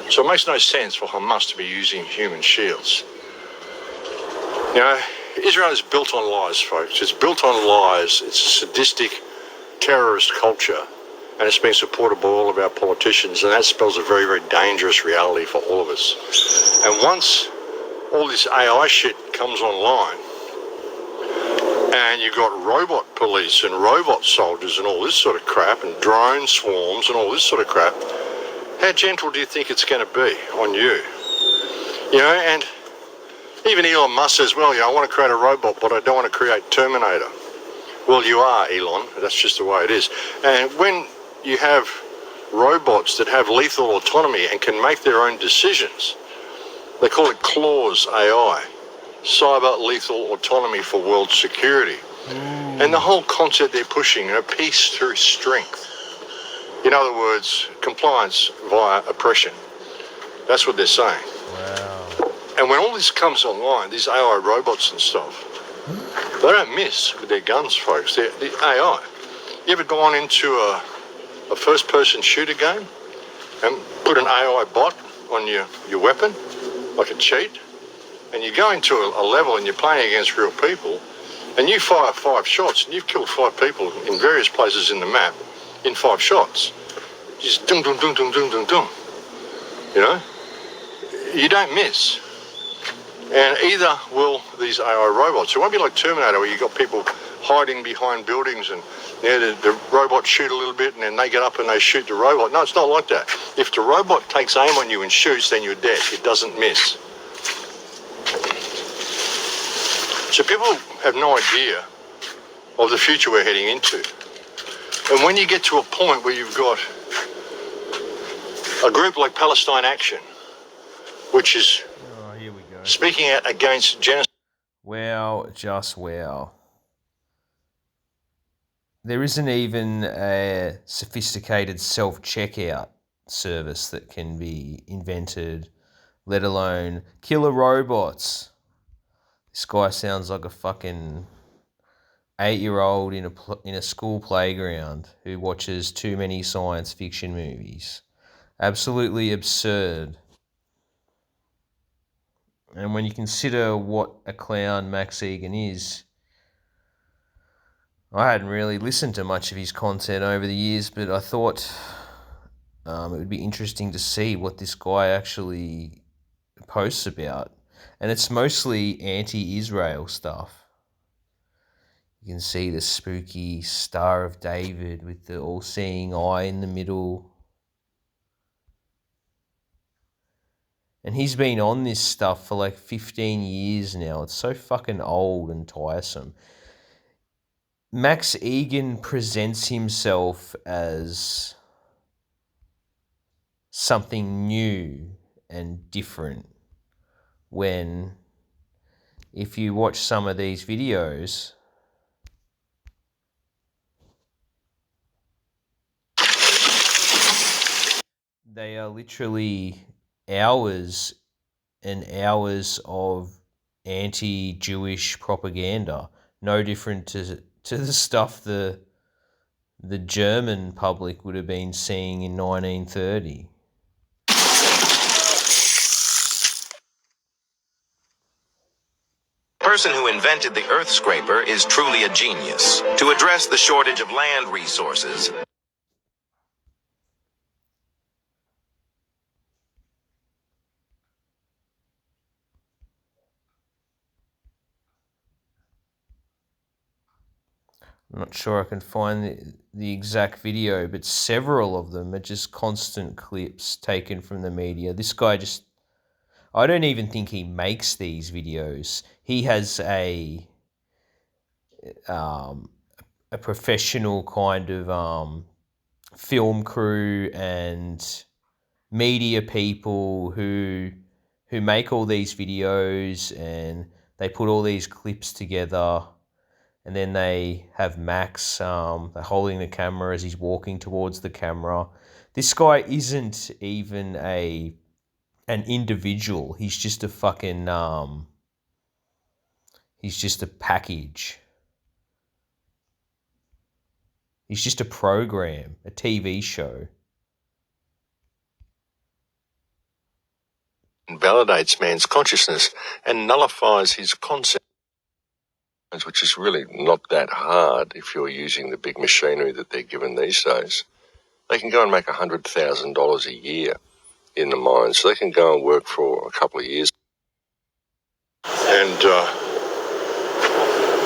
So it makes no sense for Hamas to be using human shields. You know, Israel is built on lies, folks. It's built on lies. It's a sadistic, terrorist culture, and it's being supported by all of our politicians, and that spells a very, very dangerous reality for all of us. And once all this AI shit comes online, and you've got robot police and robot soldiers and all this sort of crap, and drone swarms and all this sort of crap, how gentle do you think it's going to be on you? You know, and even Elon Musk says, well, I want to create a robot, but I don't want to create Terminator. Well, you are, Elon. That's just the way it is. And when you have robots that have lethal autonomy and can make their own decisions, they call it Clause AI, cyber lethal autonomy for world security. And the whole concept they're pushing, peace through strength. In other words, compliance via oppression. That's what they're saying. Wow. And when all this comes online, these AI robots and stuff, they don't miss with their guns, folks. They're the AI. You ever gone into a first-person shooter game and put an AI bot on your weapon, like a cheat? And you go into a level and you're playing against real people, and you fire 5 shots, and you've killed 5 people in various places in the map in 5 shots. Just dum dum dum dum dum dum dum. You know, you don't miss. And either will these AI robots. It won't be like Terminator, where you've got people hiding behind buildings and the robots shoot a little bit and then they get up and they shoot the robot. No, it's not like that. If the robot takes aim on you and shoots, then you're dead. It doesn't miss. So people have no idea of the future we're heading into. And when you get to a point where you've got a group like Palestine Action, which is Here we go. speaking out against genocide. Wow, just wow. There isn't even a sophisticated self-checkout service that can be invented, let alone killer robots. This guy sounds like a fucking 8-year-old in a school playground who watches too many science fiction movies. Absolutely absurd. And when you consider what a clown Max Igan is, I hadn't really listened to much of his content over the years, but I thought it would be interesting to see what this guy actually posts about. And it's mostly anti-Israel stuff. You can see the spooky Star of David with the all-seeing eye in the middle. And he's been on this stuff for like 15 years now. It's so fucking old and tiresome. Max Igan presents himself as something new and different when, if you watch some of these videos, they are literally hours and hours of anti-Jewish propaganda, no different to the stuff the German public would have been seeing in 1930. The person who invented the earth scraper is truly a genius. To address the shortage of land resources, I'm not sure I can find the exact video, but several of them are just constant clips taken from the media. This guy I don't even think he makes these videos. He has a professional kind of film crew and media people who make all these videos, and they put all these clips together, and then they have Max they're holding the camera as he's walking towards the camera. This guy isn't even an individual. He's just a fucking he's just a package. He's just a program, a TV show. invalidates man's consciousness and nullifies his concept, which is really not that hard if you're using the big machinery that they're given these days. They can go and make $100,000 a year in the mine, so they can go and work for a couple of years. And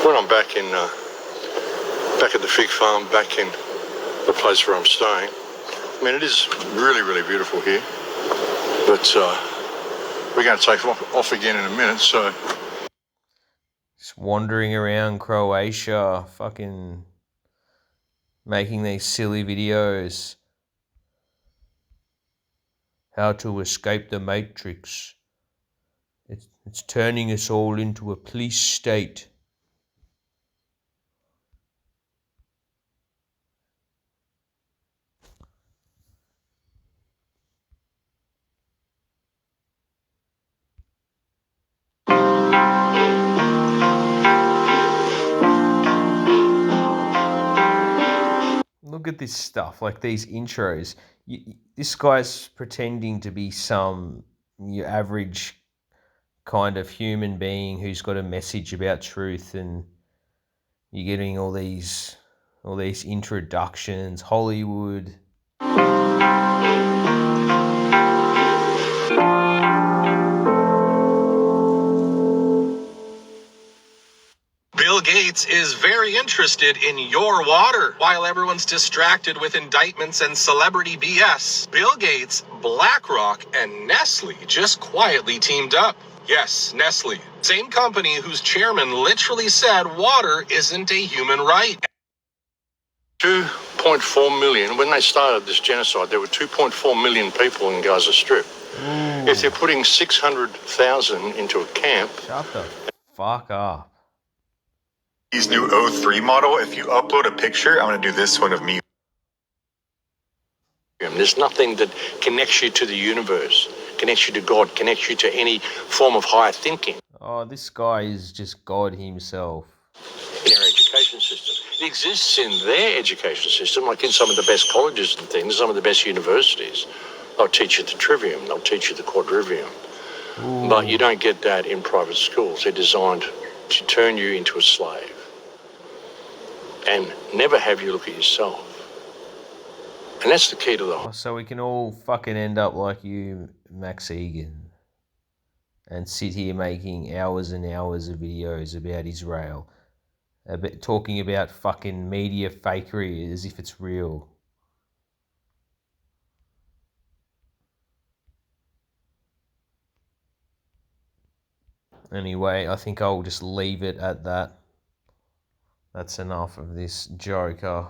when I'm back at the fig farm, back in the place where I'm staying, I mean, it is really, really beautiful here. But we're going to take off again in a minute, so... Just wandering around Croatia, fucking making these silly videos. How to escape the Matrix. It's turning us all into a police state. Look at this stuff, like these intros. This guy's pretending to be your average kind of human being who's got a message about truth, and you're getting all these introductions, Hollywood. Bill Gates is very interested in your water. While everyone's distracted with indictments and celebrity BS, Bill Gates, BlackRock, and Nestle just quietly teamed up. Yes, Nestle. Same company whose chairman literally said water isn't a human right. 2.4 million, when they started this genocide, there were 2.4 million people in Gaza Strip. Ooh. If they're putting 600,000 into a camp... Shut the fuck up. His new O3 model, if you upload a picture, I'm going to do this one of me. There's nothing that connects you to the universe, connects you to God, connects you to any form of higher thinking. Oh, this guy is just God himself. In our education system. It exists in their education system, like in some of the best colleges and things, some of the best universities. They'll teach you the trivium, they'll teach you the quadrivium. Ooh. But you don't get that in private schools. They're designed to turn you into a slave and never have you look at yourself. And that's the key to the whole. So we can all fucking end up like you, Max Igan, and sit here making hours and hours of videos about Israel, talking about fucking media fakery as if it's real. Anyway, I think I'll just leave it at that. That's enough of this joker.